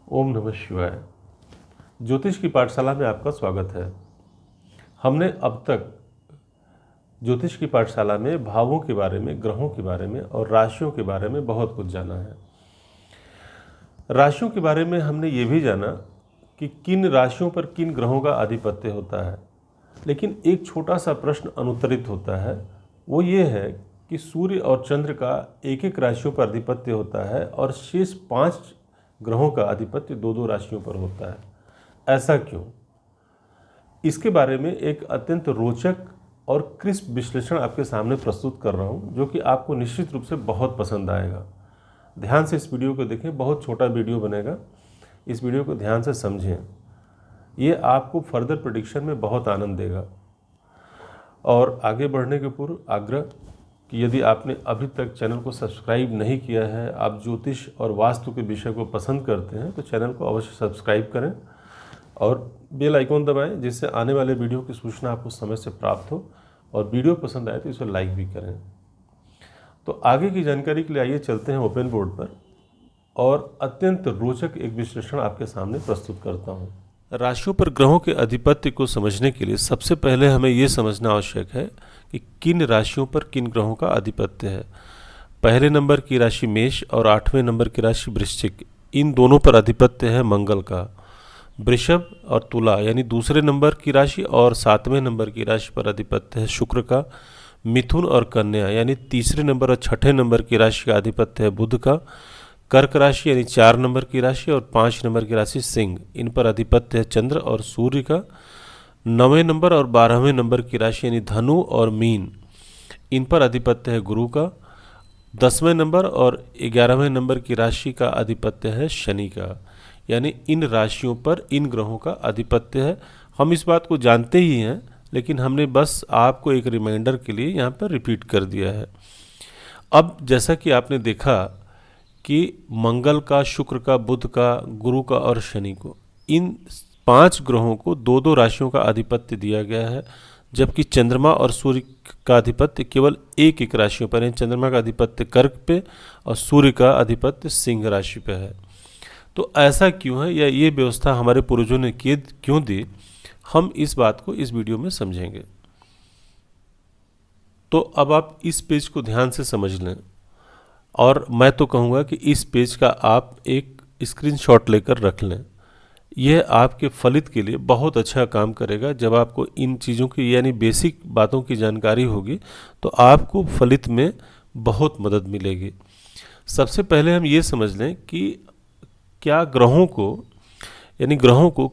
ओम नमः शिवाय। ज्योतिष की पाठशाला में आपका स्वागत है। हमने अब तक ज्योतिष की पाठशाला में भावों के बारे में, ग्रहों के बारे में और राशियों के बारे में बहुत कुछ जाना है। राशियों के बारे में हमने ये भी जाना कि किन राशियों पर किन ग्रहों का आधिपत्य होता है, लेकिन एक छोटा सा प्रश्न अनुत्तरित होता है। वो ये है कि सूर्य और चंद्र का एक एक राशियों पर आधिपत्य होता है और शेष 5 ग्रहों का आधिपत्य 2-2 राशियों पर होता है। ऐसा क्यों? इसके बारे में एक अत्यंत रोचक और क्रिस्प विश्लेषण आपके सामने प्रस्तुत कर रहा हूं, जो कि आपको निश्चित रूप से बहुत पसंद आएगा। ध्यान से इस वीडियो को देखें, बहुत छोटा वीडियो बनेगा। इस वीडियो को ध्यान से समझें, ये आपको फर्दर प्रेडिक्शन में बहुत आनंद देगा। और आगे बढ़ने के पूर्व आग्रह कि यदि आपने अभी तक चैनल को सब्सक्राइब नहीं किया है, आप ज्योतिष और वास्तु के विषय को पसंद करते हैं, तो चैनल को अवश्य सब्सक्राइब करें और बेल आइकॉन दबाएं, जिससे आने वाले वीडियो की सूचना आपको समय से प्राप्त हो। और वीडियो पसंद आए तो इसे लाइक भी करें। तो आगे की जानकारी के लिए आइए चलते हैं ओपन बोर्ड पर और अत्यंत रोचक एक विश्लेषण आपके सामने प्रस्तुत करता हूँ। राशियों पर ग्रहों के आधिपत्य को समझने के लिए सबसे पहले हमें यह समझना आवश्यक है कि किन राशियों पर किन ग्रहों का आधिपत्य है। पहले नंबर की राशि मेष और 8वें नंबर की राशि वृश्चिक, इन दोनों पर आधिपत्य है मंगल का। वृषभ और तुला यानी दूसरे नंबर की राशि और 7वें नंबर की राशि पर आधिपत्य है शुक्र का। मिथुन और कन्या यानी तीसरे नंबर और 6ठे नंबर की राशि का आधिपत्य है बुध का। कर्क राशि यानी 4 नंबर की राशि और 5 नंबर की राशि सिंह, इन पर आधिपत्य है चंद्र और सूर्य का। 9वें नंबर और 12वें नंबर की राशि यानी धनु और मीन, इन पर आधिपत्य है गुरु का। 10वें नंबर और 11वें नंबर की राशि का आधिपत्य है शनि का। यानी इन राशियों पर इन ग्रहों का आधिपत्य है। हम इस बात को जानते ही हैं, लेकिन हमने बस आपको एक रिमाइंडर के लिए यहाँ पर रिपीट कर दिया है। अब जैसा कि आपने देखा कि मंगल का, शुक्र का, बुध का, गुरु का और शनि को, इन 5 ग्रहों को 2-2 राशियों का आधिपत्य दिया गया है, जबकि चंद्रमा और सूर्य का आधिपत्य केवल एक एक राशियों पर है। चंद्रमा का आधिपत्य कर्क पे और सूर्य का आधिपत्य सिंह राशि पे है। तो ऐसा क्यों है, या ये व्यवस्था हमारे पूर्वजों ने क्यों दी, हम इस बात को इस वीडियो में समझेंगे। तो अब आप इस पेज को ध्यान से समझ लें, और मैं तो कहूँगा कि इस पेज का आप एक स्क्रीनशॉट लेकर रख लें। यह आपके फलित के लिए बहुत अच्छा काम करेगा। जब आपको इन चीज़ों की यानी बेसिक बातों की जानकारी होगी तो आपको फलित में बहुत मदद मिलेगी। सबसे पहले हम ये समझ लें कि क्या ग्रहों को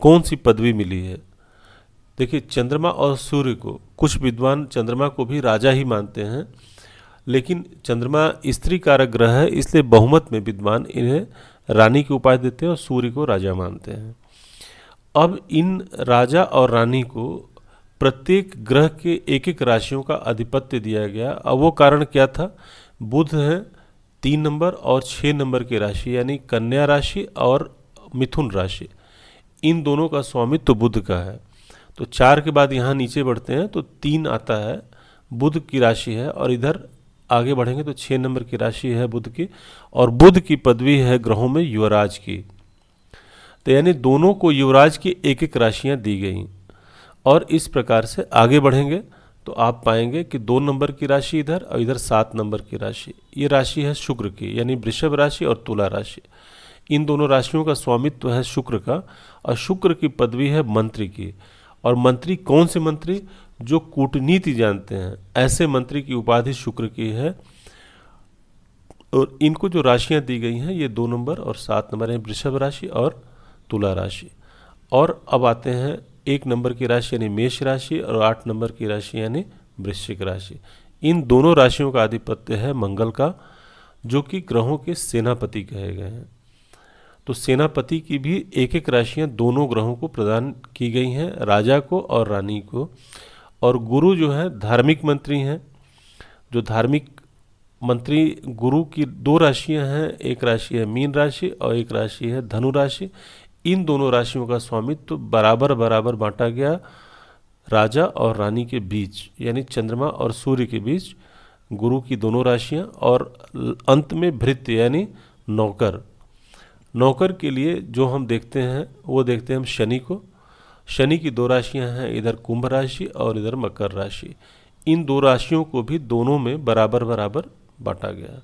कौन सी पदवी मिली है। देखिए, चंद्रमा और सूर्य को कुछ विद्वान चंद्रमा को भी राजा ही मानते हैं, लेकिन चंद्रमा स्त्री कारक ग्रह है, इसलिए बहुमत में विद्वान इन्हें रानी की उपाधि देते हैं और सूर्य को राजा मानते हैं। अब इन राजा और रानी को प्रत्येक ग्रह के एक एक राशियों का आधिपत्य दिया गया। अब वो कारण क्या था? बुध है 3 नंबर और 6 नंबर की राशि यानी कन्या राशि और मिथुन राशि, इन दोनों का स्वामित्व बुध का है। तो 4 के बाद यहाँ नीचे बढ़ते हैं तो 3 आता है, बुध की राशि है, और इधर आगे बढ़ेंगे तो 6 नंबर की राशि है बुध की, और बुध की पदवी है ग्रहों में युवराज की। तो यानी दोनों को युवराज की एक एक राशियाँ दी गई। और इस प्रकार से आगे बढ़ेंगे तो आप पाएंगे कि 2 नंबर की राशि इधर और इधर 7 नंबर की राशि, ये राशि है शुक्र की, यानी वृषभ राशि और तुला राशि। इन दोनों राशियों का स्वामित्व है शुक्र का, और शुक्र की पदवी है मंत्री की। और मंत्री कौन से मंत्री? जो कूटनीति जानते हैं, ऐसे मंत्री की उपाधि शुक्र की है। और इनको जो राशियां दी गई हैं ये 2 नंबर और 7 नंबर हैं, वृषभ राशि और तुला राशि। और अब आते हैं 1 नंबर की राशि यानी मेष राशि और 8 नंबर की राशि यानी वृश्चिक राशि। इन दोनों राशियों का आधिपत्य है मंगल का, जो कि ग्रहों के सेनापति कहे गए हैं। तो सेनापति की भी एक एक राशियां दोनों ग्रहों को प्रदान की गई हैं, राजा को और रानी को। और गुरु जो है धार्मिक मंत्री हैं। जो धार्मिक मंत्री गुरु की 2 राशियां हैं, एक राशि है मीन राशि और एक राशि है धनु राशि। इन दोनों राशियों का स्वामित्व बराबर बराबर बांटा गया राजा और रानी के बीच, यानी चंद्रमा और सूर्य के बीच गुरु की दोनों राशियां। और अंत में भृत्य यानी नौकर, नौकर के लिए जो हम देखते हैं वो देखते हैं हम शनि को। शनि की 2 राशियां हैं, इधर कुंभ राशि और इधर मकर राशि। इन 2 राशियों को भी दोनों में बराबर बराबर बांटा गया।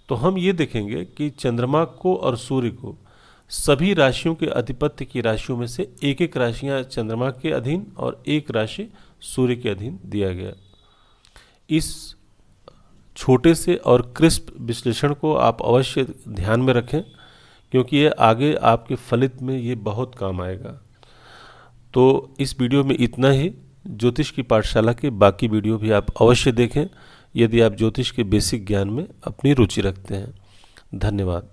तो हम ये देखेंगे कि चंद्रमा को और सूर्य को सभी राशियों के अधिपत्य की राशियों में से एक एक राशियां चंद्रमा के अधीन और एक राशि सूर्य के अधीन दिया गया। इस छोटे से और क्रिस्प विश्लेषण को आप अवश्य ध्यान में रखें, क्योंकि ये आगे आपके फलित में ये बहुत काम आएगा। तो इस वीडियो में इतना ही। ज्योतिष की पाठशाला के बाकी वीडियो भी आप अवश्य देखें, यदि आप ज्योतिष के बेसिक ज्ञान में अपनी रुचि रखते हैं। धन्यवाद।